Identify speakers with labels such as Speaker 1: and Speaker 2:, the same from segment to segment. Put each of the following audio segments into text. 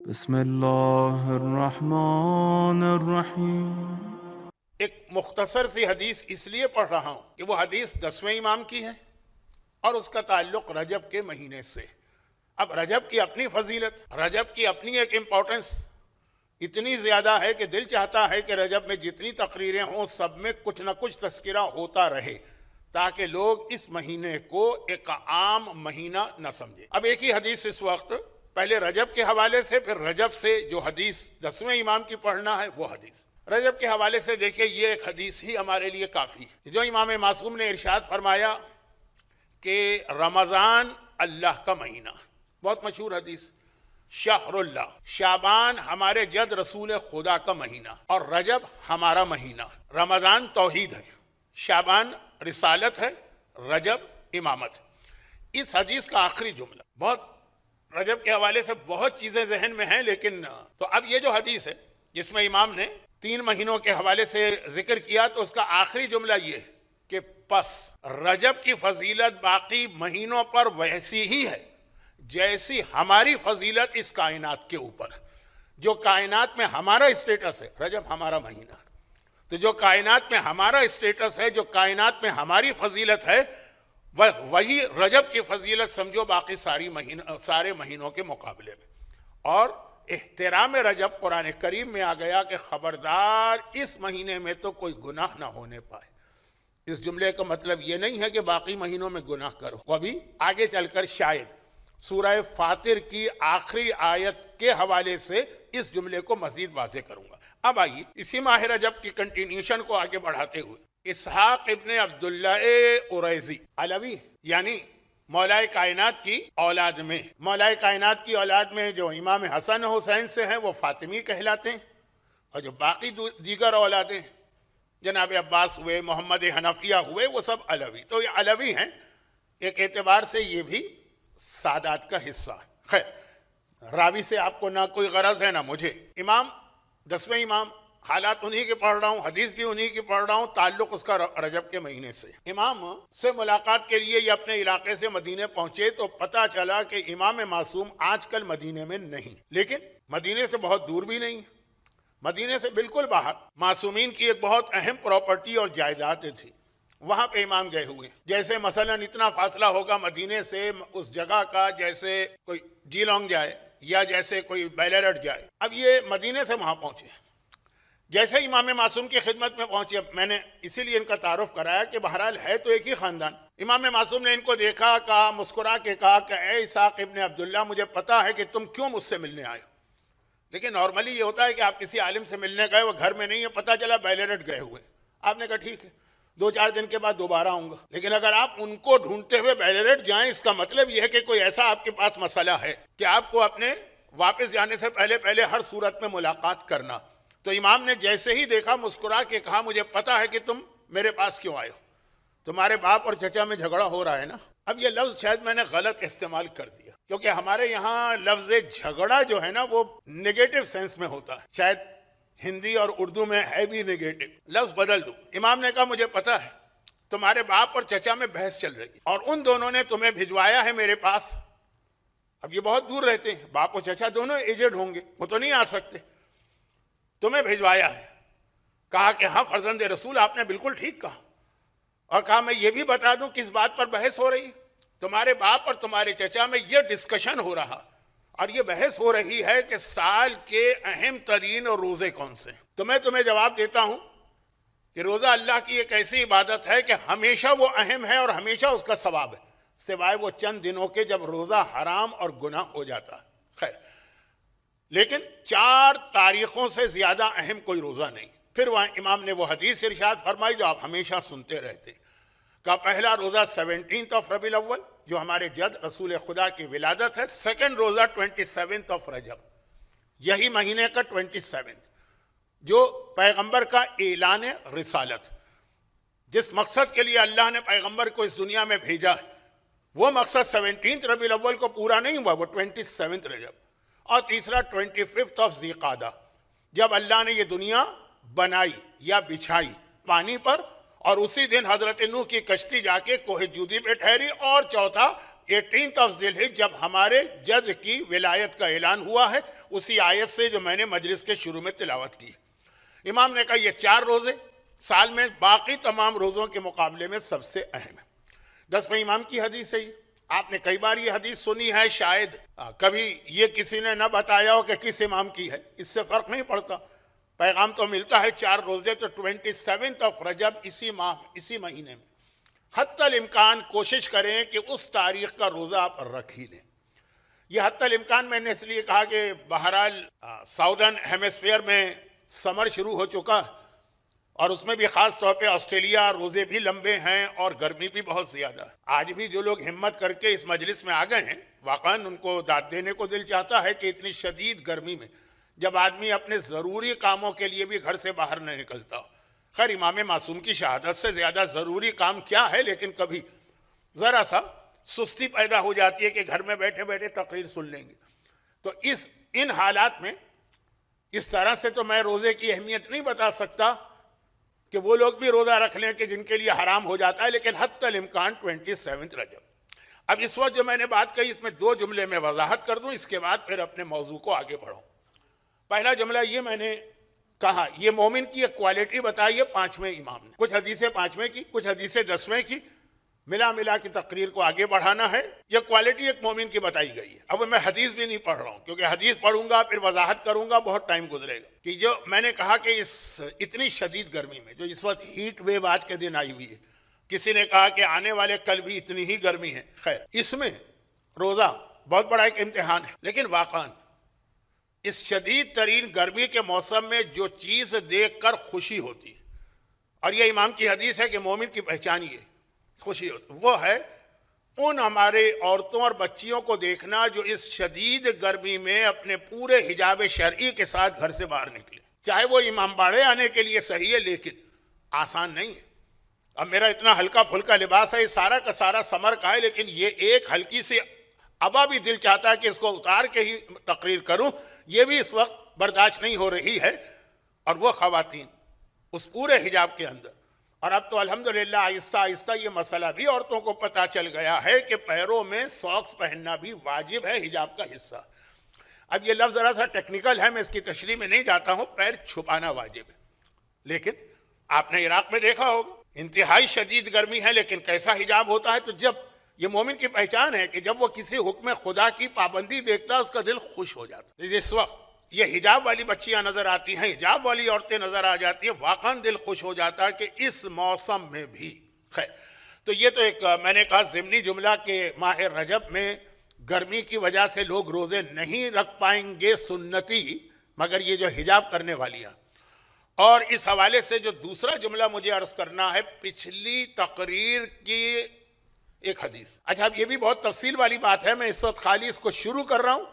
Speaker 1: بسم اللہ الرحمن الرحیم۔
Speaker 2: ایک مختصر سی حدیث اس لیے پڑھ رہا ہوں کہ وہ حدیث 10ویں امام کی ہے اور اس کا تعلق رجب کے مہینے سے۔ اب رجب کی اپنی فضیلت، رجب کی اپنی ایک امپورٹنس اتنی زیادہ ہے کہ دل چاہتا ہے کہ رجب میں جتنی تقریریں ہوں سب میں کچھ نہ کچھ تذکرہ ہوتا رہے تاکہ لوگ اس مہینے کو ایک عام مہینہ نہ سمجھیں۔ اب ایک ہی حدیث اس وقت پہلے رجب کے حوالے سے، پھر رجب سے جو حدیث 10ویں امام کی پڑھنا ہے وہ حدیث۔ رجب کے حوالے سے دیکھیں، یہ ایک حدیث ہی ہمارے لیے کافی ہے۔ جو امام معصوم نے ارشاد فرمایا کہ رمضان اللہ کا مہینہ، بہت مشہور حدیث، شہر اللہ، شعبان ہمارے جد رسول خدا کا مہینہ اور رجب ہمارا مہینہ۔ رمضان توحید ہے، شعبان رسالت ہے، رجب امامت۔ اس حدیث کا آخری جملہ، بہت رجب کے حوالے سے بہت چیزیں ذہن میں ہیں، لیکن تو اب یہ جو حدیث ہے جس میں امام نے 3 مہینوں کے حوالے سے ذکر کیا، تو اس کا آخری جملہ یہ ہے کہ پس رجب کی فضیلت باقی مہینوں پر ویسی ہی ہے جیسی ہماری فضیلت اس کائنات کے اوپر ہے۔ جو کائنات میں ہمارا اسٹیٹس ہے، رجب ہمارا مہینہ، تو جو کائنات میں ہمارا اسٹیٹس ہے، جو کائنات میں ہماری فضیلت ہے، وہی رجب کی فضیلت سمجھو باقی سارے مہینوں کے مقابلے میں۔ اور احترام رجب قرآن کریم میں آ گیا کہ خبردار اس مہینے میں تو کوئی گناہ نہ ہونے پائے۔ اس جملے کا مطلب یہ نہیں ہے کہ باقی مہینوں میں گناہ کرو، وہ ابھی آگے چل کر شاید سورہ فاطر کی آخری آیت کے حوالے سے اس جملے کو مزید واضح کروں گا۔ اب آئیے اسی ماہ رجب کی کنٹینیوشن کو آگے بڑھاتے ہوئے، اسحاق ابن عبداللہ عریضی علوی، یعنی مولا کائنات کی اولاد میں، مولا کائنات کی اولاد میں جو امام حسن حسین سے ہیں وہ فاطمی کہلاتے ہیں، اور جو باقی دیگر اولادیں جناب عباس ہوئے، محمد حنفیہ ہوئے، وہ سب علوی۔ تو یہ علوی ہیں، ایک اعتبار سے یہ بھی سادات کا حصہ ہے۔ خیر، راوی سے آپ کو نہ کوئی غرض ہے نہ مجھے۔ امام 10ویں امام، حالات انہی کے پڑھ رہا ہوں، حدیث بھی انہی کی پڑھ رہا ہوں، تعلق اس کا رجب کے مہینے سے۔ امام سے ملاقات کے لیے یہ اپنے علاقے سے مدینے پہنچے تو پتہ چلا کہ امام معصوم آج کل مدینے میں نہیں، لیکن مدینے سے بہت دور بھی نہیں، مدینے سے بالکل باہر معصومین کی ایک بہت اہم پراپرٹی اور جائیدادیں تھی، وہاں پہ امام گئے ہوئے۔ جیسے مثلا اتنا فاصلہ ہوگا مدینے سے اس جگہ کا جیسے کوئی جیلونگ جائے یا جیسے کوئی بیلرٹ جائے۔ اب یہ مدینے سے وہاں پہنچے، جیسے امام معصوم کی خدمت میں پہنچے، میں نے اسی لیے ان کا تعارف کرایا کہ بہرحال ہے تو ایک ہی خاندان۔ امام معصوم نے ان کو دیکھا، کہا، مسکرا کے کہا کہ اے اسحاق ابن عبداللہ، مجھے پتا ہے کہ تم کیوں مجھ سے ملنے آئے ہو۔ لیکن نارملی یہ ہوتا ہے کہ آپ کسی عالم سے ملنے گئے، وہ گھر میں نہیں ہے، پتہ چلا بیلرٹ گئے ہوئے، آپ نے کہا ٹھیک ہے 2-4 دن کے بعد دوبارہ آؤں گا۔ لیکن اگر آپ ان کو ڈھونڈتے ہوئے بیلرٹ جائیں، اس کا مطلب یہ ہے کہ کوئی ایسا آپ کے پاس مسئلہ ہے کہ آپ کو اپنے واپس جانے سے پہلے ہر صورت میں ملاقات کرنا۔ تو امام نے جیسے ہی دیکھا، مسکرا کے کہا، مجھے پتا ہے کہ تم میرے پاس کیوں آئے ہو، تمہارے باپ اور چچا میں جھگڑا ہو رہا ہے نا۔ اب یہ لفظ شاید میں نے غلط استعمال کر دیا، کیونکہ ہمارے یہاں لفظ جھگڑا جو ہے نا وہ نیگیٹو سینس میں ہوتا ہے، شاید ہندی اور اردو میں ہے بھی نیگیٹو، لفظ بدل دو۔ امام نے کہا مجھے پتا ہے تمہارے باپ اور چچا میں بحث چل رہی ہے اور ان دونوں نے تمہیں بھجوایا ہے میرے پاس۔ اب یہ بہت دور رہتے ہیں، باپ اور چچا دونوں ایجڈ ہوں گے، وہ تو نہیں آ سکتے، تمہیں بھجوایا ہے۔ کہا کہ ہاں فرزند رسول، آپ نے بالکل ٹھیک کہا، اور کہا میں یہ بھی بتا دوں کس بات پر بحث ہو رہی ہے، تمہارے باپ اور تمہارے چچا میں یہ ڈسکشن ہو رہا اور یہ بحث ہو رہی ہے کہ سال کے اہم ترین روزے کون سے۔ تو میں تمہیں جواب دیتا ہوں کہ روزہ اللہ کی ایک ایسی عبادت ہے کہ ہمیشہ وہ اہم ہے اور ہمیشہ اس کا ثواب ہے، سوائے وہ چند دنوں کے جب روزہ حرام اور گناہ ہو جاتا ہے۔ خیر، لیکن 4 تاریخوں سے زیادہ اہم کوئی روزہ نہیں۔ پھر وہاں امام نے وہ حدیث ارشاد فرمائی جو آپ ہمیشہ سنتے رہتے، کا پہلا روزہ 17 ربیع الاول جو ہمارے جد رسول خدا کی ولادت ہے، سیکنڈ روزہ 27 رجب، یہی مہینے کا 27 جو پیغمبر کا اعلان رسالت، جس مقصد کے لیے اللہ نے پیغمبر کو اس دنیا میں بھیجا ہے، وہ مقصد 17 ربیع الاول کو پورا نہیں ہوا، وہ 27 رجب۔ اور تیسرا 25 ذی قعدہ، جب اللہ نے یہ دنیا بنائی یا بچھائی پانی پر، اور اسی دن حضرت نوح کی کشتی جا کے کوہ جودی پہ ٹھہری، اور چوتھا 18 ذی الحجہ جب ہمارے جج کی ولایت کا اعلان ہوا ہے، اسی آیت سے جو میں نے مجلس کے شروع میں تلاوت کی۔ امام نے کہا یہ 4 روزے سال میں باقی تمام روزوں کے مقابلے میں سب سے اہم ہے۔ 10ویں امام کی حدیث ہے یہ۔ آپ نے کئی بار یہ حدیث سنی ہے، شاید کبھی یہ کسی نے نہ بتایا ہو کہ کس امام کی ہے، اس سے فرق نہیں پڑتا، پیغام تو ملتا ہے 4 روزے تو 27 رجب اسی ماہ اسی مہینے میں حتی الامکان کوشش کریں کہ اس تاریخ کا روزہ آپ رکھ ہی لیں۔ یہ حتی الامکان میں نے اس لیے کہا کہ بہرحال ساؤدرن ہیمسفیئر میں سمر شروع ہو چکا ہے، اور اس میں بھی خاص طور پہ آسٹریلیا روزے بھی لمبے ہیں اور گرمی بھی بہت زیادہ ہے۔ آج بھی جو لوگ ہمت کر کے اس مجلس میں آ گئے ہیں، واقعاً ان کو داد دینے کو دل چاہتا ہے کہ اتنی شدید گرمی میں جب آدمی اپنے ضروری کاموں کے لیے بھی گھر سے باہر نہیں نکلتا۔ خیر امام معصوم کی شہادت سے زیادہ ضروری کام کیا ہے، لیکن کبھی ذرا سا سستی پیدا ہو جاتی ہے کہ گھر میں بیٹھے بیٹھے تقریر سن لیں گے۔ تو ان حالات میں اس طرح سے تو میں روزے کی اہمیت نہیں بتا سکتا کہ وہ لوگ بھی روزہ رکھ لیں کہ جن کے لیے حرام ہو جاتا ہے، لیکن حتی الامکان 27 رجب۔ اب اس وقت جو میں نے بات کہی اس میں 2 جملے میں وضاحت کر دوں، اس کے بعد پھر اپنے موضوع کو آگے بڑھوں۔ پہلا جملہ یہ میں نے کہا، یہ مومن کی ایک کوالٹی بتائی ہے 5ویں امام نے، کچھ حدیثیں 5ویں کی، کچھ حدیثیں 10ویں کی، ملا کی تقریر کو آگے بڑھانا ہے۔ یہ کوالٹی ایک مومن کی بتائی گئی ہے۔ اب میں حدیث بھی نہیں پڑھ رہا ہوں، کیونکہ حدیث پڑھوں گا پھر وضاحت کروں گا، بہت ٹائم گزرے گا۔ کہ جو میں نے کہا کہ اس اتنی شدید گرمی میں جو اس وقت ہیٹ ویو آج کے دن آئی ہوئی ہے، کسی نے کہا کہ آنے والے کل بھی اتنی ہی گرمی ہے، خیر اس میں روزہ بہت بڑا ایک امتحان ہے۔ لیکن واقعاً اس شدید ترین گرمی کے موسم میں جو چیز دیکھ کر خوشی ہوتی ہے، اور یہ امام کی حدیث ہے کہ مومن کی پہچان یہ خوشی ہوتی، وہ ہے ان ہمارے عورتوں اور بچیوں کو دیکھنا جو اس شدید گرمی میں اپنے پورے حجاب شرعی کے ساتھ گھر سے باہر نکلے۔ چاہے وہ امام باڑے آنے کے لیے صحیح ہے، لیکن آسان نہیں ہے۔ اب میرا اتنا ہلکا پھلکا لباس ہے، یہ سارا کا سارا سمر کا ہے، لیکن یہ ایک ہلکی سی ابا بھی دل چاہتا ہے کہ اس کو اتار کے ہی تقریر کروں، یہ بھی اس وقت برداشت نہیں ہو رہی ہے۔ اور وہ خواتین اس پورے حجاب کے اندر، اور اب تو الحمدللہ آہستہ آہستہ یہ مسئلہ بھی عورتوں کو پتہ چل گیا ہے کہ پیروں میں ساکس پہننا بھی واجب ہے، حجاب کا حصہ۔ اب یہ لفظ ذرا سا ٹیکنیکل ہے، میں اس کی تشریح میں نہیں جاتا ہوں، پیر چھپانا واجب ہے۔ لیکن آپ نے عراق میں دیکھا ہوگا انتہائی شدید گرمی ہے، لیکن کیسا حجاب ہوتا ہے۔ تو جب یہ مومن کی پہچان ہے کہ جب وہ کسی حکم خدا کی پابندی دیکھتا ہے اس کا دل خوش ہو جاتا ہے۔ اس وقت یہ حجاب والی بچیاں نظر آتی ہیں، حجاب والی عورتیں نظر آ جاتی ہیں، واقعاً دل خوش ہو جاتا ہے کہ اس موسم میں بھی۔ خیر تو یہ تو ایک میں نے کہا ضمنی جملہ کہ ماہ رجب میں گرمی کی وجہ سے لوگ روزے نہیں رکھ پائیں گے سنتی، مگر یہ جو حجاب کرنے والی ہیں۔ اور اس حوالے سے جو دوسرا جملہ مجھے عرض کرنا ہے، پچھلی تقریر کی ایک حدیث۔ اچھا اب یہ بھی بہت تفصیل والی بات ہے، میں اس وقت خالی اس کو شروع کر رہا ہوں،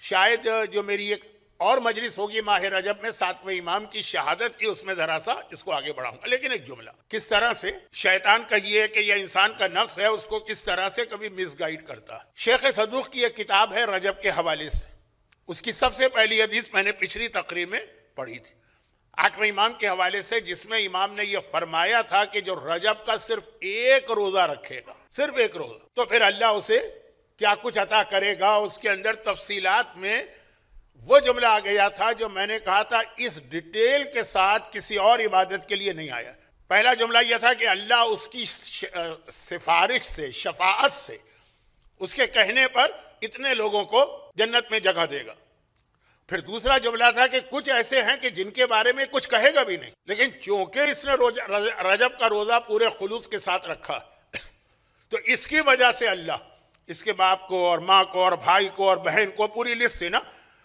Speaker 2: شاید جو میری ایک اور مجلس ہوگی ماہ رجب میں 7ویں امام کی شہادت کی، اس میں ذرا سا اس کو آگے بڑھاؤں گا۔ لیکن ایک جملہ، کس طرح سے شیطان کہیے کہ یہ انسان کا نفس ہے، اس کو کس طرح سے کبھی مس گائیڈ کرتا ہے۔ شیخ صدوق کی ایک کتاب ہے رجب کے حوالے سے، اس کی سب سے پہلی حدیث میں نے پچھلی تقریر میں پڑھی تھی 8ویں امام کے حوالے سے، جس میں امام نے یہ فرمایا تھا کہ جو رجب کا صرف ایک روزہ رکھے گا، صرف ایک روزہ، تو پھر اللہ اسے کیا کچھ عطا کرے گا۔ اس کے اندر تفصیلات میں وہ جملہ آ گیا تھا جو میں نے کہا تھا اس ڈیٹیل کے ساتھ کسی اور عبادت کے لیے نہیں آیا۔ پہلا جملہ یہ تھا کہ اللہ اس کی سفارش سے، شفاعت سے، اس کے کہنے پر اتنے لوگوں کو جنت میں جگہ دے گا۔ پھر دوسرا جملہ تھا کہ کچھ ایسے ہیں کہ جن کے بارے میں کچھ کہے گا بھی نہیں، لیکن چونکہ اس نے رجب کا روزہ پورے خلوص کے ساتھ رکھا تو اس کی وجہ سے اللہ اس کے باپ کو اور ماں کو اور بھائی کو اور بہن کو، پوری لسٹ تھی نا،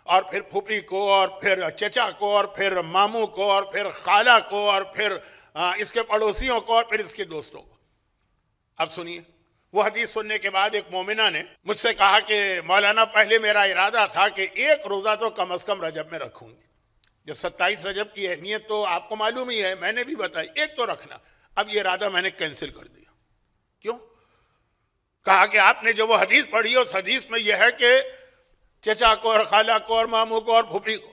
Speaker 2: اور پھر پھوپھی کو اور پھر چچا کو اور پھر ماموں کو اور پھر خالہ کو اور پھر اس کے پڑوسیوں کو اور پھر اس کے دوستوں کو۔ اب سنیے، وہ حدیث سننے کے بعد ایک مومنہ نے مجھ سے کہا کہ مولانا پہلے میرا ارادہ تھا کہ ایک روزہ تو کم از کم رجب میں رکھوں گی، جو 27 رجب کی اہمیت تو آپ کو معلوم ہی ہے، میں نے بھی بتائی، ایک تو رکھنا۔ اب یہ ارادہ میں نے کینسل کر دیا۔ کیوں؟ کہا کہ آپ نے جو وہ حدیث پڑھی ہے اس حدیث میں یہ ہے کہ چچا کو اور خالہ کو اور ماموں کو اور پھوپھی کو،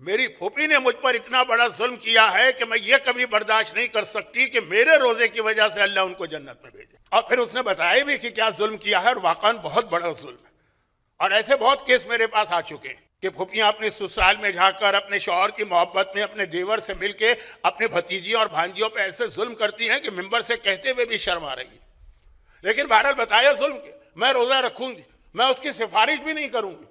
Speaker 2: میری پھوپھی نے مجھ پر اتنا بڑا ظلم کیا ہے کہ میں یہ کبھی برداشت نہیں کر سکتی کہ میرے روزے کی وجہ سے اللہ ان کو جنت میں بھیجے. اور پھر اس نے بتایا بھی کہ کیا ظلم کیا ہے، اور واقعاً بہت بڑا ظلم ہے. اور ایسے بہت کیس میرے پاس آ چکے ہیں کہ پھوپھیاں اپنے سسرال میں جا کر اپنے شوہر کی محبت میں اپنے دیور سے مل کے اپنے بھتیجیوں اور بھانجیوں پہ ایسے ظلم کرتی ہیں کہ ممبر سے کہتے ہوئے بھی شرم آ رہی ہے. لیکن بہرحال بتایا ظلم کے میں روزہ رکھوں گی، میں اس کی سفارش بھی نہیں کروں گی.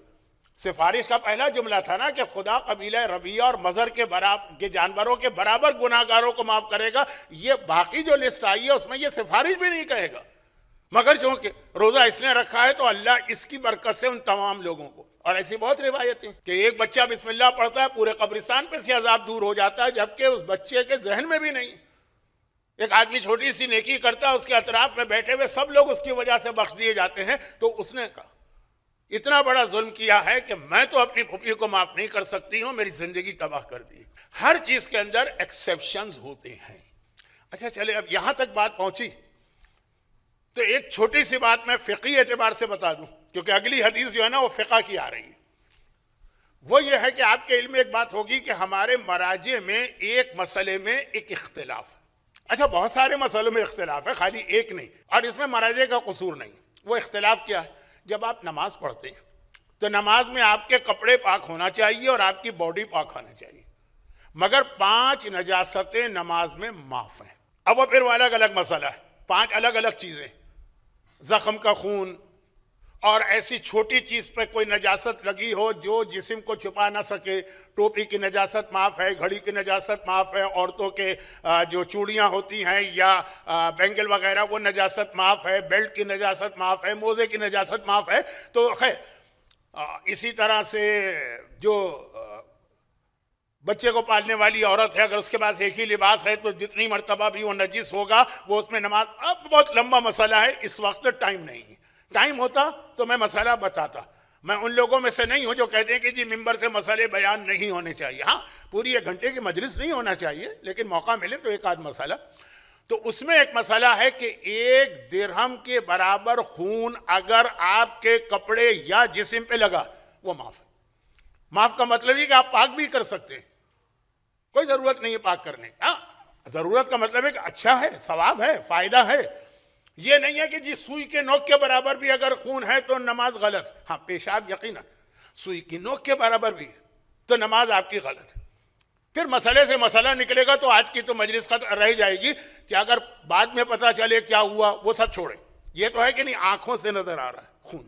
Speaker 2: سفارش کا پہلا جملہ تھا نا کہ خدا قبیلہ ربیہ اور مضر کے جانوروں کے برابر گناہ گاروں کو معاف کرے گا. یہ باقی جو لسٹ آئی ہے اس میں یہ سفارش بھی نہیں کہے گا، مگر چونکہ روزہ اس نے رکھا ہے تو اللہ اس کی برکت سے ان تمام لوگوں کو. اور ایسی بہت روایتیں کہ ایک بچہ بسم اللہ پڑھتا ہے پورے قبرستان پہ سے عذاب دور ہو جاتا ہے، جبکہ اس بچے کے ذہن میں بھی نہیں. ایک آدمی چھوٹی سی نیکی کرتا ہے، اس کے اطراف میں بیٹھے ہوئے سب لوگ اس کی وجہ سے بخش دیے جاتے ہیں. تو اس نے کہا اتنا بڑا ظلم کیا ہے کہ میں تو اپنی پھوپھی کو معاف نہیں کر سکتی ہوں، میری زندگی تباہ کر دی. ہر چیز کے اندر ایکسیپشنز ہوتے ہیں. اچھا چلے اب یہاں تک بات پہنچی تو ایک چھوٹی سی بات میں فقہی اعتبار سے بتا دوں، کیونکہ اگلی حدیث جو ہے نا وہ فقہ کی آ رہی ہے. وہ یہ ہے کہ آپ کے علم میں ایک بات ہوگی کہ ہمارے مراجع میں ایک مسئلے میں ایک اختلاف ہے. اچھا بہت سارے مسئلوں میں اختلاف ہے، خالی ایک نہیں، اور اس میں مراجع کا قصور نہیں. وہ اختلاف کیا ہے؟ جب آپ نماز پڑھتے ہیں تو نماز میں آپ کے کپڑے پاک ہونا چاہیے اور آپ کی باڈی پاک ہونا چاہیے، مگر 5 نجاستیں نماز میں معاف ہیں. اب وہ پھر وہ الگ الگ مسئلہ ہے، 5 الگ الگ چیزیں، زخم کا خون اور ایسی چھوٹی چیز پہ کوئی نجاست لگی ہو جو جسم کو چھپا نہ سکے، ٹوپی کی نجاست معاف ہے، گھڑی کی نجاست معاف ہے، عورتوں کے جو چوڑیاں ہوتی ہیں یا بینگل وغیرہ وہ نجاست معاف ہے، بیلٹ کی نجاست معاف ہے، موزے کی نجاست معاف ہے. تو خیر اسی طرح سے جو بچے کو پالنے والی عورت ہے اگر اس کے پاس ایک ہی لباس ہے تو جتنی مرتبہ بھی وہ نجس ہوگا وہ اس میں نماز. اب بہت لمبا مسئلہ ہے، اس وقت ٹائم نہیں ہے. ٹائم ہوتا تو میں مسئلہ بتاتا. میں ان لوگوں میں سے نہیں ہوں جو کہتے ہیں کہ جی ممبر سے مسئلے بیان نہیں ہونے چاہیے. ہاں پوری 1 گھنٹے کی مجلس نہیں ہونا چاہیے، لیکن موقع ملے تو ایک آدھ مسئلہ. تو اس میں ایک مسئلہ ہے کہ 1 درہم کے برابر خون اگر آپ کے کپڑے یا جسم پہ لگا وہ معاف ہے. معاف کا مطلب یہ کہ آپ پاک بھی کر سکتے ہیں، کوئی ضرورت نہیں ہے پاک کرنے. ہاں ضرورت کا مطلب ہے کہ اچھا ہے، ثواب ہے، فائدہ ہے. یہ نہیں ہے کہ جی سوئی کے نوک کے برابر بھی اگر خون ہے تو نماز غلط. ہاں پیشاب یقیناً سوئی کی نوک کے برابر بھی تو نماز آپ کی غلط. پھر مسئلے سے مسئلہ نکلے گا تو آج کی تو مجلس ختم رہ جائے گی کہ اگر بعد میں پتہ چلے کیا ہوا وہ سب چھوڑیں. یہ تو ہے کہ نہیں آنکھوں سے نظر آ رہا ہے خون،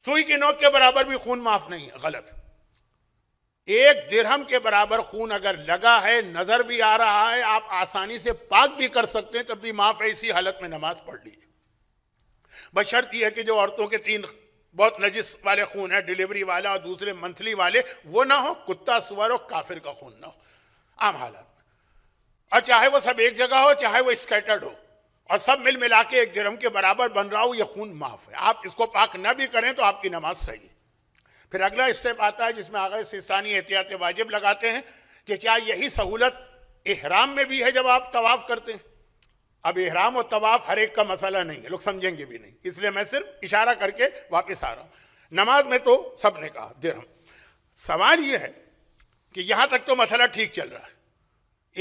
Speaker 2: سوئی کی نوک کے برابر بھی خون معاف نہیں ہے، غلط. 1 درہم کے برابر خون اگر لگا ہے، نظر بھی آ رہا ہے، آپ آسانی سے پاک بھی کر سکتے ہیں تب بھی معاف ہے. اسی حالت میں نماز پڑھ لیجیے. بس شرط یہ ہے کہ جو عورتوں کے 3 بہت نجس والے خون ہیں، ڈیلیوری والا اور دوسرے منتھلی والے، وہ نہ ہو، کتا سور اور کافر کا خون نہ ہو عام حالات میں. اور چاہے وہ سب ایک جگہ ہو، چاہے وہ اسکیٹرڈ ہو اور سب مل ملا کے 1 درہم کے برابر بن رہا ہو، یہ خون معاف ہے. آپ اس کو پاک نہ بھی کریں تو آپ کی نماز صحیح ہے. پھر اگلا اسٹیپ آتا ہے جس میں آغا سستانی احتیاط واجب لگاتے ہیں کہ کیا یہی سہولت احرام میں بھی ہے جب آپ طواف کرتے ہیں. اب احرام و طواف ہر ایک کا مسئلہ نہیں ہے، لوگ سمجھیں گے بھی نہیں، اس لیے میں صرف اشارہ کر کے واپس آ رہا ہوں. نماز میں تو سب نے کہا درہم. سوال یہ ہے کہ یہاں تک تو مسئلہ ٹھیک چل رہا ہے.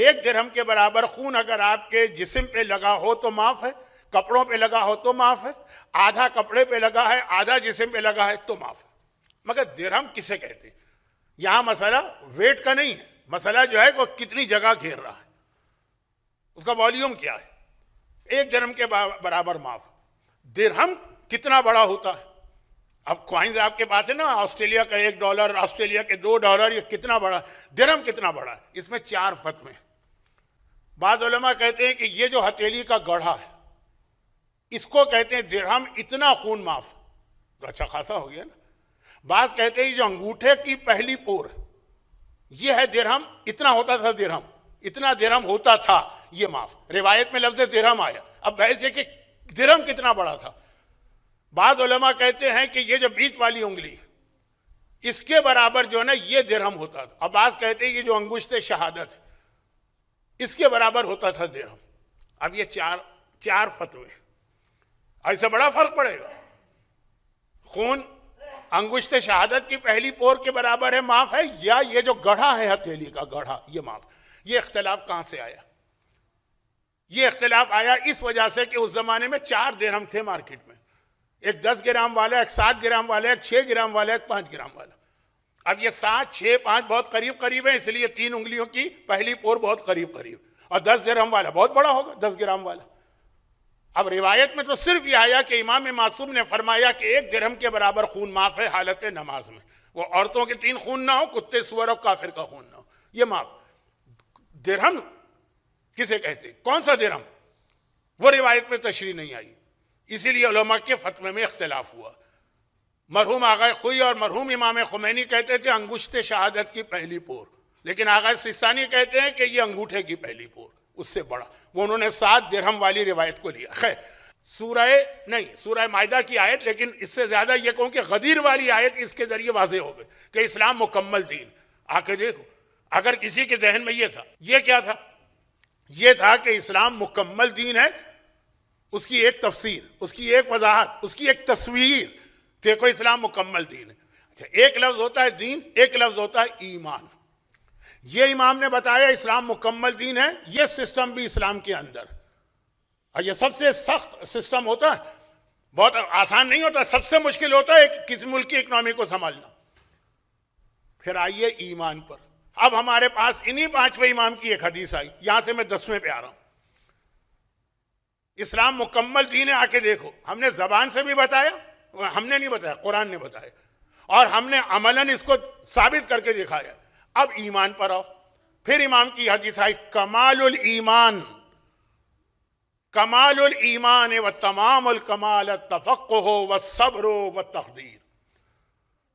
Speaker 2: 1 درہم کے برابر خون اگر آپ کے جسم پہ لگا ہو تو معاف ہے، کپڑوں پہ لگا ہو تو معاف ہے، آدھا کپڑے پہ لگا ہے آدھا جسم پہ لگا ہے تو معاف ہے. مگر درہم کسے کہتے ہیں؟ یہاں مسئلہ ویٹ کا نہیں ہے، مسئلہ جو ہے وہ کتنی جگہ گھیر رہا ہے، اس کا والیوم کیا ہے. 1 درہم کے برابر معاف. درہم کتنا بڑا ہوتا ہے؟ اب کوائنز آپ کے پاس ہے نا، آسٹریلیا کا $1، آسٹریلیا کے $2، یہ کتنا بڑا. درہم کتنا بڑا ہے؟ اس میں 4 فتوے ہیں. بعض علماء کہتے ہیں کہ یہ جو ہتھیلی کا گڑھا ہے اس کو کہتے ہیں درہم، اتنا خون معاف. تو اچھا خاصا ہو گیا نا. بعض کہتے ہیں جو انگوٹھے کی پہلی پور یہ ہے درہم، اتنا ہوتا تھا درہم، اتنا درہم ہوتا تھا، یہ معاف. روایت میں لفظ درہم آیا. اب بحث ہے کہ درہم کتنا بڑا تھا. بعض علماء کہتے ہیں کہ یہ جو بیچ والی انگلی اس کے برابر جو ہے نا یہ درہم ہوتا تھا. اب بعض کہتے ہیں کہ جو انگشت شہادت اس کے برابر ہوتا تھا درہم. اب یہ چار فتوے، ایسا بڑا فرق پڑے گا. خون انگشت شہادت کی پہلی پور کے برابر ہے معاف ہے، یا یہ جو گڑھا ہے ہتھیلی کا گڑھا یہ معاف؟ یہ اختلاف کہاں سے آیا؟ یہ اختلاف آیا اس وجہ سے کہ اس زمانے میں 4 درہم تھے مارکیٹ میں، ایک 10 گرام والا، ایک 7 گرام والا، ایک 6 گرام والا، ایک 5 گرام والا۔ اب یہ 7، 6، 5 بہت قریب قریب ہیں، اس لیے 3 انگلیوں کی پہلی پور بہت قریب قریب، اور 10 درہم والا بہت بڑا ہوگا، 10 گرام والا۔ اب روایت میں تو صرف یہ آیا کہ امام معصوم نے فرمایا کہ 1 درہم کے برابر خون معاف ہے حالت نماز میں، وہ عورتوں کے 3 خون نہ ہو، کتے سور اور کافر کا خون نہ ہو، یہ معاف۔ درہم کسے کہتے ہیں؟ کون سا درہم؟ وہ روایت میں تشریح نہیں آئی، اسی لیے علماء کے فتوے میں اختلاف ہوا۔ مرحوم آغا خوئی اور مرحوم امام خمینی کہتے تھے انگشت شہادت کی پہلی پور، لیکن آغا سستانی کہتے ہیں کہ یہ انگوٹھے کی پہلی پور، اس سے بڑا، وہ انہوں نے 7 درہم والی روایت کو لیا۔ خیر، سورہ مائدہ کی آیت، لیکن اس سے زیادہ یہ کہوں کہ غدیر والی آیت اس کے ذریعے واضح ہو گئی کہ اسلام مکمل دین۔ آ کے دیکھو، اگر کسی کے ذہن میں یہ تھا، یہ کیا تھا؟ یہ تھا کہ اسلام مکمل دین ہے، اس کی ایک تفسیر، اس کی ایک وضاحت، اس کی ایک تصویر، دیکھو اسلام مکمل دین ہے۔ اچھا، ایک لفظ ہوتا ہے دین، ایک لفظ ہوتا ہے ایمان۔ یہ امام نے بتایا اسلام مکمل دین ہے، یہ سسٹم بھی اسلام کے اندر، اور یہ سب سے سخت سسٹم ہوتا ہے، بہت آسان نہیں ہوتا، سب سے مشکل ہوتا ہے کسی ملک کی اکنامی کو سنبھالنا۔ پھر آئیے ایمان پر۔ اب ہمارے پاس انہی 5ویں امام کی ایک حدیث آئی، یہاں سے میں 10ویں پہ آ رہا ہوں۔ اسلام مکمل دین ہے، آ کے دیکھو، ہم نے زبان سے بھی بتایا، ہم نے نہیں بتایا، قرآن نے بتایا، اور ہم نے عملاً اس کو ثابت کر کے دکھایا۔ اب ایمان پر آؤ، پھر امام کی حدیث آئی کمال الایمان، کمال الایمان و تمام الکمال التفقہ والصبر والتقدیر،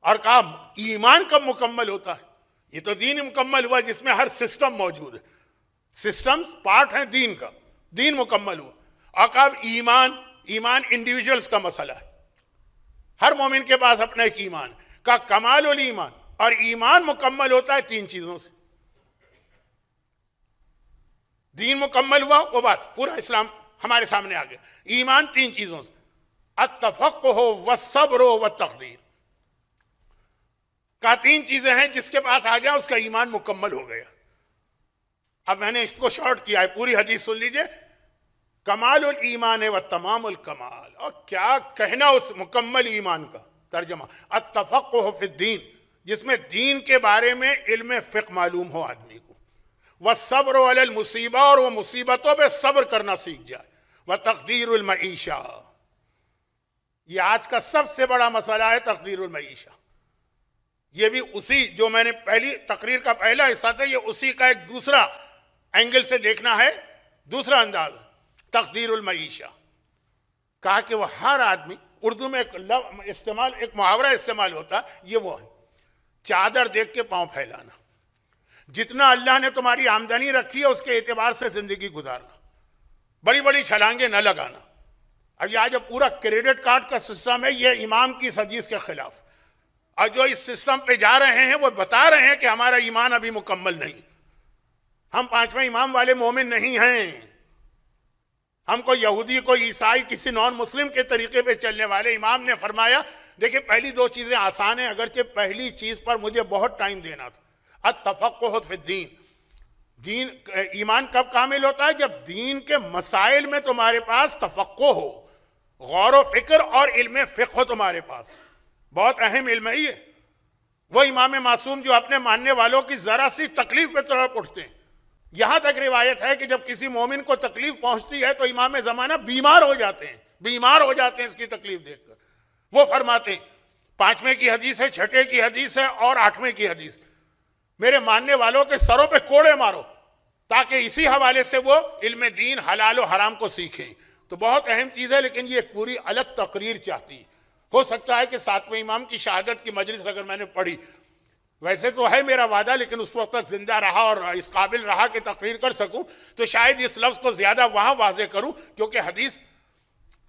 Speaker 2: اور کہا ایمان کب مکمل ہوتا ہے؟ یہ تو دین مکمل ہوا جس میں ہر سسٹم موجود ہے، سسٹمز پارٹ ہیں دین کا، دین مکمل ہوا۔ اور کہا ایمان انڈیویجولز کا مسئلہ ہے، ہر مومن کے پاس اپنا ایک ایمان ہے۔ کہا کمال الایمان، اور ایمان مکمل ہوتا ہے 3 چیزوں سے۔ دین مکمل ہوا، وہ بات پورا اسلام ہمارے سامنے آ گیا۔ ایمان 3 چیزوں سے، التفقہ والصبر والتقدیر۔ کہا 3 چیزیں ہیں، جس کے پاس آ جائے اس کا ایمان مکمل ہو گیا۔ اب میں نے اس کو شارٹ کیا ہے، پوری حدیث سن لیجئے۔ کمال الایمان و تمام الکمال، اور کیا کہنا اس مکمل ایمان کا ترجمہ، التفقہ فی الدین، جس میں دین کے بارے میں علم فقہ معلوم ہو آدمی کو، والصبر علی المصیبہ، اور وہ مصیبتوں پہ صبر کرنا سیکھ جائے، وتقدیر المعیشہ، یہ آج کا سب سے بڑا مسئلہ ہے، تقدیر المعیشہ۔ یہ بھی اسی جو میں نے پہلی تقریر کا پہلا حصہ تھا، یہ اسی کا ایک دوسرا اینگل سے دیکھنا ہے، دوسرا انداز، تقدیر المعیشہ۔ کہا کہ وہ ہر آدمی، اردو میں ایک محاورہ استعمال ہوتا ہے، یہ وہ ہے، چادر دیکھ کے پاؤں پھیلانا۔ جتنا اللہ نے تمہاری آمدنی رکھی ہے اس کے اعتبار سے زندگی گزارنا، بڑی بڑی چھلانگیں نہ لگانا۔ اب یہ جو پورا کریڈٹ کارڈ کا سسٹم ہے، یہ امام کی اس حدیث کے خلاف، اور جو اس سسٹم پہ جا رہے ہیں وہ بتا رہے ہیں کہ ہمارا ایمان ابھی مکمل نہیں، ہم 5ویں امام والے مومن نہیں ہیں، ہم کو یہودی، کوئی عیسائی، کسی نان مسلم کے طریقے پہ چلنے والے۔ امام نے فرمایا دیکھیں پہلی 2 چیزیں آسان ہیں، اگرچہ پہلی چیز پر مجھے بہت ٹائم دینا تھا، التفقہ فی الدین۔ ایمان کب کامل ہوتا ہے؟ جب دین کے مسائل میں تمہارے پاس تفقہ ہو، غور و فکر اور علم فقہ ہو تمہارے پاس، بہت اہم علم ہے یہ۔ وہ امام معصوم جو اپنے ماننے والوں کی ذرا سی تکلیف پہ تڑپ اٹھتے ہیں، یہاں تک روایت ہے کہ جب کسی مومن کو تکلیف پہنچتی ہے تو امام زمانہ بیمار ہو جاتے ہیں اس کی تکلیف دیکھ کر۔ وہ فرماتے ہیں، 5ویں کی حدیث ہے، 6 کی حدیث ہے اور 8ویں کی حدیث، میرے ماننے والوں کے سروں پہ کوڑے مارو تاکہ اسی حوالے سے وہ علم دین حلال و حرام کو سیکھیں۔ تو بہت اہم چیز ہے، لیکن یہ ایک پوری الگ تقریر چاہتی ہے۔ ہو سکتا ہے کہ 7ویں امام کی شہادت کی مجلس اگر میں نے پڑھی، ویسے تو ہے میرا وعدہ، لیکن اس وقت تک زندہ رہا اور اس قابل رہا کہ تقریر کر سکوں، تو شاید اس لفظ کو زیادہ وہاں واضح کروں، کیونکہ حدیث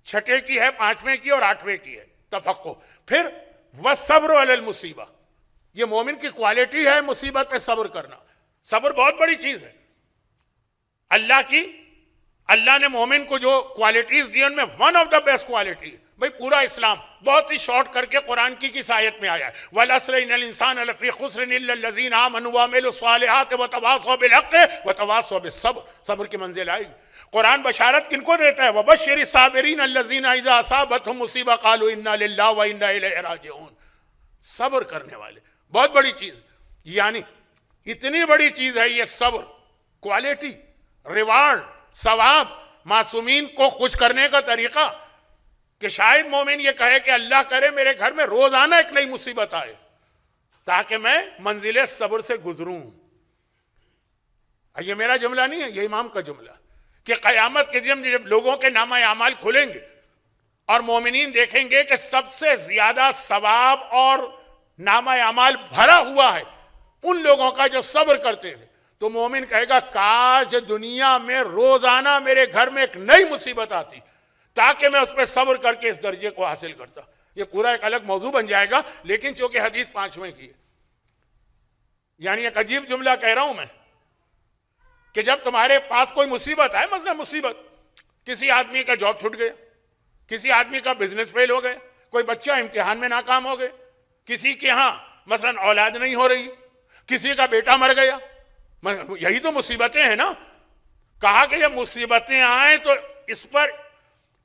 Speaker 2: 6 کی ہے، 5ویں کی اور 8ویں کی ہے، تفقہ۔ پھر والصبر علی المصیبہ، یہ مومن کی کوالٹی ہے، مصیبت پہ صبر کرنا۔ صبر بہت بڑی چیز ہے، اللہ نے مومن کو جو کوالٹیز دی ان میں one of the best quality, بھئی پورا اسلام بہت ہی شارٹ کر کے قرآن کی کس آیت میں آیا ہے؟ وَالْعَصْرِ إِنَّ الْإِنسَانَ لَفِي خُسْرٍ إِلَّا الَّذِينَ آمَنُوا وَعَمِلُوا الصَّالِحَاتِ وَتَوَاصَوْا بِالْحَقِّ وَتَوَاصَوْا بِالصَّبْرِ۔ صبر کی منزل آئے گی۔ قرآن بشارت کن کو دیتا ہے؟ وَبَشِّرِ الصَّابِرِينَ الَّذِينَ إِذَا أَصَابَتْهُمْ مُصِيبَةٌ قَالُوا إِنَّا لِلَّهِ وَإِنَّا إِلَيْهِ رَاجِعُونَ۔ صبر کرنے والے بہت بڑی چیز، یعنی اتنی بڑی چیز ہے یہ صبر، کوالٹی، ریوارڈ، ثواب، معصومین کو خوش کرنے کا طریقہ کہ شاید مومن یہ کہے کہ اللہ کرے میرے گھر میں روزانہ ایک نئی مصیبت آئے تاکہ میں منزل صبر سے گزروں۔ یہ میرا جملہ نہیں ہے، یہ امام کا جملہ کہ قیامت کے دن جب لوگوں کے نامہ اعمال کھلیں گے اور مومنین دیکھیں گے کہ سب سے زیادہ ثواب اور نامہ اعمال بھرا ہوا ہے ان لوگوں کا جو صبر کرتے ہیں، تو مومن کہے گا کاش دنیا میں روزانہ میرے گھر میں ایک نئی مصیبت آتی تاکہ میں اس پہ صبر کر کے اس درجے کو حاصل کرتا۔ یہ پورا ایک الگ موضوع بن جائے گا، لیکن چونکہ حدیث 5ویں کی ہے، یعنی ایک عجیب جملہ کہہ رہا ہوں میں کہ جب تمہارے پاس کوئی مصیبت آئے، مثلا مصیبت کسی آدمی کا جاب چھوٹ گیا، کسی آدمی کا بزنس فیل ہو گیا، کوئی بچہ امتحان میں ناکام ہو گیا، کسی کے ہاں مثلا اولاد نہیں ہو رہی، کسی کا بیٹا مر گیا، یہی تو مصیبتیں ہیں نا۔ کہا کہ جب مصیبتیں آئیں تو اس پر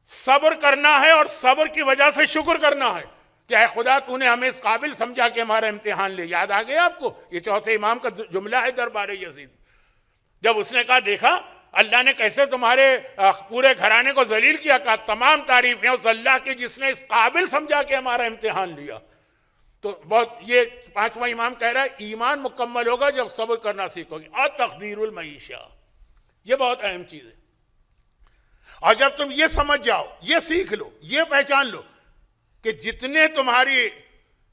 Speaker 2: صبر کرنا ہے اور صبر کی وجہ سے شکر کرنا ہے کہ اے خدا تو نے ہمیں اس قابل سمجھا کہ ہمارا امتحان لے۔ یاد آ گیا آپ کو؟ یہ چوتھے امام کا جملہ ہے دربار یزید، جب اس نے کہا دیکھا اللہ نے کیسے تمہارے پورے گھرانے کو ذلیل کیا، کہا تمام تعریفیں اس اللہ کی جس نے اس قابل سمجھا کہ ہمارا امتحان لیا۔ تو بہت یہ 5واں امام کہہ رہا ہے ایمان مکمل ہوگا جب صبر کرنا سیکھو گے، اور تقدیر المعیشہ، یہ بہت اہم چیز ہے۔ اور جب تم یہ سمجھ جاؤ، یہ سیکھ لو، یہ پہچان لو کہ جتنے تمہاری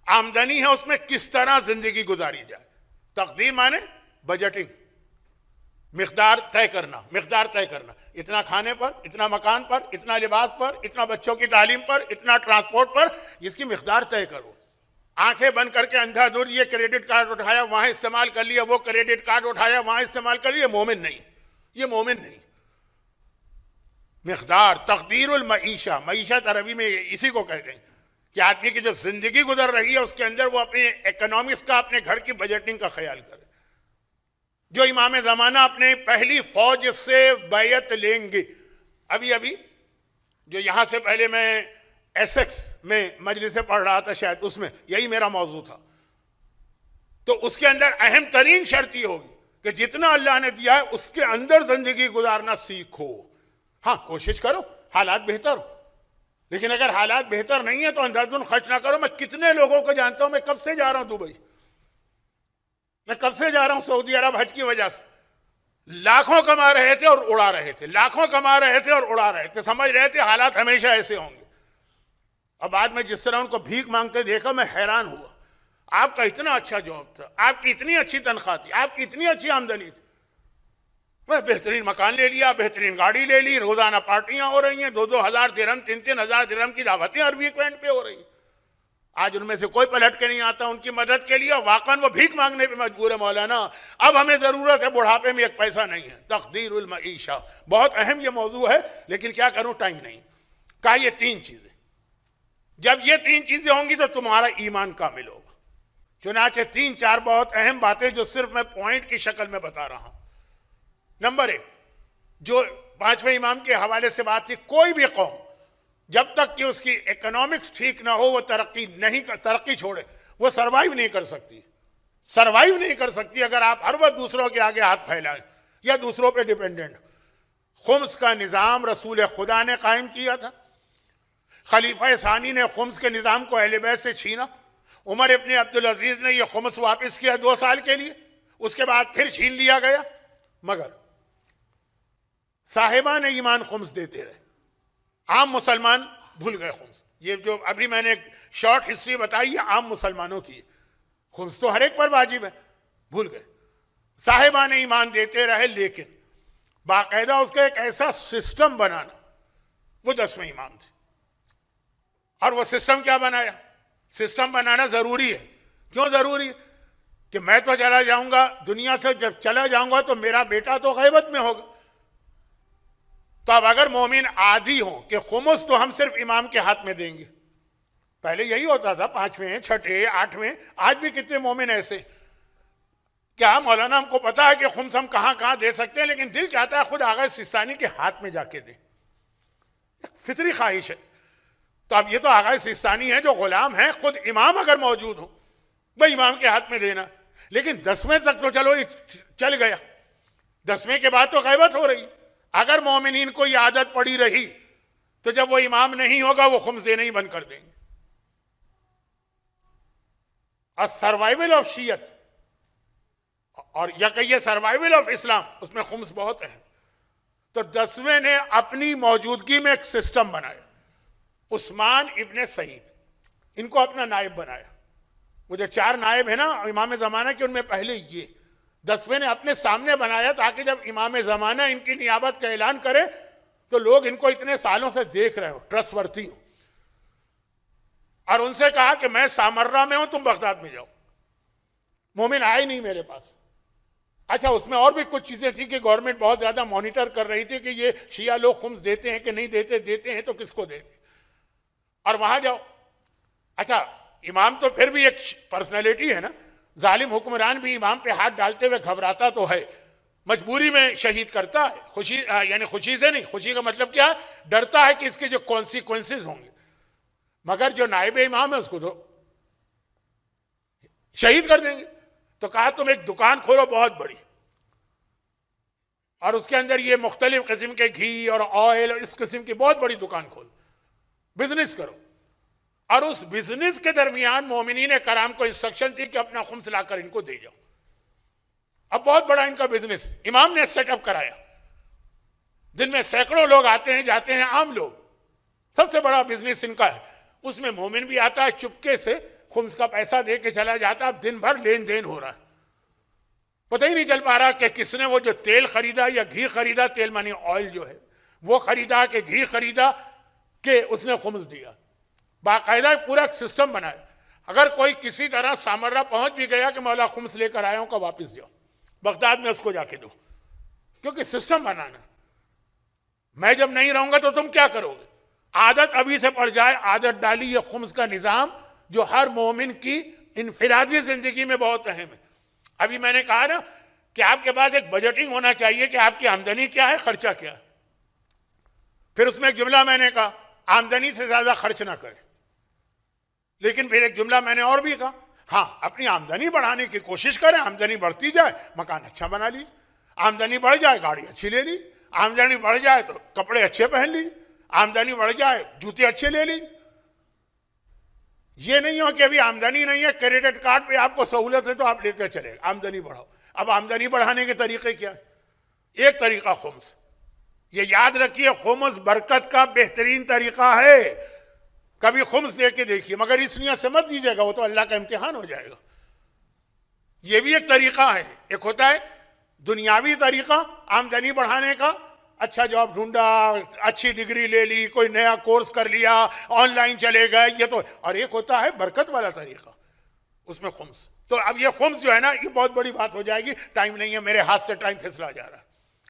Speaker 2: آمدنی ہے اس میں کس طرح زندگی گزاری جائے۔ تقدیر مانے بجٹنگ، مقدار طے کرنا، مقدار طے کرنا، اتنا کھانے پر، اتنا مکان پر، اتنا لباس پر، اتنا بچوں کی تعلیم پر، اتنا ٹرانسپورٹ پر، جس کی مقدار طے کرو۔ آنکھیں بند کر کے اندھا دھند یہ کریڈٹ کارڈ اٹھایا وہاں استعمال کر لیا، وہ کریڈٹ کارڈ اٹھایا وہاں استعمال کر لیا، مومن نہیں، یہ مومن نہیں۔ مقدار، تقدیر المعیشہ، معیشت عربی میں اسی کو کہتے ہیں کہ آدمی کی جو زندگی گزر رہی ہے اس کے اندر وہ اپنے اکنامکس کا، اپنے گھر کی بجٹنگ کا خیال کرے۔ جو امام زمانہ اپنے پہلی فوج سے بیعت لیں گے، ابھی جو یہاں سے پہلے میں ایسیکس میں مجلس سے پڑھ رہا تھا، شاید اس میں یہی میرا موضوع تھا، تو اس کے اندر اہم ترین شرط یہ ہوگی کہ جتنا اللہ نے دیا ہے اس کے اندر زندگی گزارنا سیکھو۔ ہاں کوشش کرو حالات بہتر ہو، لیکن اگر حالات بہتر نہیں ہے تو اندھا دھند خرچ نہ کرو۔ میں کتنے لوگوں کو جانتا ہوں، میں کب سے جا رہا ہوں دبئی، میں کب سے جا رہا ہوں سعودی عرب حج کی وجہ سے، لاکھوں کما رہے تھے اور اڑا رہے تھے، لاکھوں کما رہے تھے اور اڑا رہے تھے، سمجھ رہے تھے حالات ہمیشہ ایسے ہوں گے۔ اور بعد میں جس طرح ان کو بھیک مانگتے دیکھا میں حیران ہوا۔ آپ کا اتنا اچھا جاب تھا، آپ کی اتنی اچھی تنخواہ تھی، آپ کی اتنی اچھی آمدنی تھی، میں بہترین مکان لے لیا، بہترین گاڑی لے لی، روزانہ پارٹیاں ہو رہی ہیں، 2,000 درہم 3,000 درہم کی دعوتیں ہر ویکینڈ پہ ہو رہی ہیں۔ آج ان میں سے کوئی پلٹ کے نہیں آتا ان کی مدد کے لیے، واقعاً وہ بھیک مانگنے پہ مجبور ہے۔ مولانا اب ہمیں ضرورت ہے، بڑھاپے میں ایک پیسہ نہیں ہے۔ تقدیر المعیشہ بہت اہم یہ موضوع ہے، لیکن کیا کروں، ٹائم نہیں۔ کہا یہ 3 چیزیں، جب یہ 3 چیزیں ہوں گی تو تمہارا ایمان کامل ہوگا۔ چنانچہ 3-4 بہت اہم باتیں جو صرف میں پوائنٹ کی شکل میں بتا رہا ہوں۔ نمبر 1، جو 5ویں امام کے حوالے سے بات تھی، کوئی بھی قوم جب تک کہ اس کی اکنامکس ٹھیک نہ ہو وہ ترقی چھوڑے، وہ سروائیو نہیں کر سکتی، سروائیو نہیں کر سکتی اگر آپ ہر وقت دوسروں کے آگے ہاتھ پھیلائیں یا دوسروں پہ ڈیپینڈنٹ۔ خمس کا نظام رسول خدا نے قائم کیا تھا، خلیفہ ثانی نے خمس کے نظام کو اہل بیت سے چھینا، عمر ابن عبدالعزیز نے یہ خمس واپس کیا 2 سال کے لیے، اس کے بعد پھر چھین لیا گیا، مگر صاحبان ایمان خمس دیتے رہے، عام مسلمان بھول گئے خمس۔ یہ جو ابھی میں نے ایک شارٹ ہسٹری بتائی ہے عام مسلمانوں کی، خمس تو ہر ایک پر واجب ہے، بھول گئے۔ صاحبان ایمان دیتے رہے، لیکن باقاعدہ اس کا ایک ایسا سسٹم بنانا، وہ 10ویں امام تھے۔ اور وہ سسٹم کیا بنایا؟ سسٹم بنانا ضروری ہے۔ کیوں ضروری ہے؟ کہ میں تو چلا جاؤں گا دنیا سے، جب چلا جاؤں گا تو میرا بیٹا تو غیبت میں ہوگا، تو اب اگر مومن عادی ہوں کہ خمس تو ہم صرف امام کے ہاتھ میں دیں گے، پہلے یہی ہوتا تھا، 5ویں 6ٹھے 8ویں، آج بھی کتنے مومن ایسے کیا مولانا ہم کو پتا ہے کہ خمس ہم کہاں کہاں دے سکتے ہیں، لیکن دل چاہتا ہے خود آغا سیستانی کے ہاتھ میں جا کے دیں، فطری خواہش ہے۔ تو اب یہ تو آغا سیستانی ہے جو غلام ہیں، خود امام اگر موجود ہو بھائی امام کے ہاتھ میں دینا، لیکن 10ویں تک تو چلو چل گیا، 10ویں کے بعد تو غیبت ہو رہی، اگر مومنین کو یہ عادت پڑی رہی تو جب وہ امام نہیں ہوگا وہ خمس دینا ہی بند کر دیں گے۔ اور سروائیول آف شیعت اور یا کہیے سروائیول آف اسلام، اس میں خمس بہت اہم۔ تو 10ویں نے اپنی موجودگی میں ایک سسٹم بنایا، عثمان ابن سعید ان کو اپنا نائب بنایا، وہ جو 4 نائب ہیں نا امام زمانہ کے، ان میں پہلے یہ 10ویں نے اپنے سامنے بنایا تاکہ جب امام زمانہ ان کی نیابت کا اعلان کرے تو لوگ ان کو اتنے سالوں سے دیکھ رہے ہو، ٹرسٹ ورتھی ہو، اور ان سے کہا کہ میں سامرہ میں ہوں، تم بغداد میں جاؤ۔ مومن آئے نہیں میرے پاس۔ اچھا اس میں اور بھی کچھ چیزیں تھیں کہ گورنمنٹ بہت زیادہ مانیٹر کر رہی تھی کہ یہ شیعہ لوگ خمس دیتے ہیں کہ نہیں دیتے، دیتے ہیں تو کس کو دیتے، اور وہاں جاؤ۔ اچھا امام تو پھر بھی ایک پرسنالٹی ہے نا، ظالم حکمران بھی امام پہ ہاتھ ڈالتے ہوئے گھبراتا تو ہے، مجبوری میں شہید کرتا ہے، خوشی یعنی خوشی سے نہیں، خوشی کا مطلب کیا ہے، ڈرتا ہے کہ اس کے جو کانسیکوینسز ہوں گے، مگر جو نائب امام ہے اس کو تو شہید کر دیں گے۔ تو کہا تم ایک دکان کھولو بہت بڑی، اور اس کے اندر یہ مختلف قسم کے گھی اور آئل اور اس قسم کی بہت بڑی دکان کھولو، بزنس کرو، اور اس بزنس کے درمیان مومنین کرام کو انسٹرکشن تھی کہ اپنا خمس لا کر ان کو دے جاؤ۔ اب بہت بڑا ان کا بزنس امام نے سیٹ اپ کرایا، دن میں سینکڑوں لوگ آتے ہیں جاتے ہیں، عام لوگ، سب سے بڑا بزنس ان کا ہے، اس میں مومن بھی آتا ہے چپکے سے خمس کا پیسہ دے کے چلا جاتا ہے، اب دن بھر لین دین ہو رہا ہے، پتہ ہی نہیں چل پا رہا کہ کس نے وہ جو تیل خریدا یا گھی خریدا، تیل مانی آئل جو ہے وہ خریدا کہ گھی خریدا کہ اس نے خمس دیا۔ باقاعدہ پورا ایک سسٹم بنایا، اگر کوئی کسی طرح سامرہ پہنچ بھی گیا کہ مولا خمس لے کر آیا ہوں کا واپس جاؤ، بغداد میں اس کو جا کے دو، کیونکہ سسٹم بنانا، میں جب نہیں رہوں گا تو تم کیا کرو گے۔ عادت ابھی سے پڑ جائے، عادت ڈالی یہ خمس کا نظام جو ہر مومن کی انفرادی زندگی میں بہت اہم ہے۔ ابھی میں نے کہا نا کہ آپ کے پاس ایک بجٹنگ ہونا چاہیے کہ آپ کی آمدنی کیا ہے، خرچہ کیا ہے، پھر اس میں ایک جملہ میں نے کہا آمدنی سے زیادہ خرچ نہ کریں، لیکن پھر ایک جملہ میں نے اور بھی کہا ہاں اپنی آمدنی بڑھانے کی کوشش کریں، آمدنی بڑھتی جائے مکان اچھا بنا لیجیے، آمدنی بڑھ جائے گاڑی اچھی لے لی، آمدنی بڑھ جائے تو کپڑے اچھے پہن لیجیے، آمدنی بڑھ جائے جوتے اچھے لے لیجیے۔ یہ نہیں ہو کہ ابھی آمدنی نہیں ہے، کریڈٹ کارڈ پہ آپ کو سہولت ہے تو آپ لے کے چلے، آمدنی بڑھاؤ۔ اب آمدنی بڑھانے کے طریقے کیا ہے؟ ایک طریقہ خمس، یہ یاد رکھیے خمس برکت کا بہترین طریقہ ہے، کبھی خمس دے کے دیکھیے، مگر اس نیت سے مت دیجیے گا، وہ تو اللہ کا امتحان ہو جائے گا۔ یہ بھی ایک طریقہ ہے، ایک ہوتا ہے دنیاوی طریقہ آمدنی بڑھانے کا، اچھا جاب ڈھونڈا، اچھی ڈگری لے لی، کوئی نیا کورس کر لیا، آن لائن چلے گئے، یہ تو، اور ایک ہوتا ہے برکت والا طریقہ، اس میں خمس۔ تو اب یہ خمس جو ہے نا یہ بہت بڑی بات ہو جائے گی، ٹائم نہیں ہے، میرے ہاتھ سے ٹائم پھسلا جا رہا ہے۔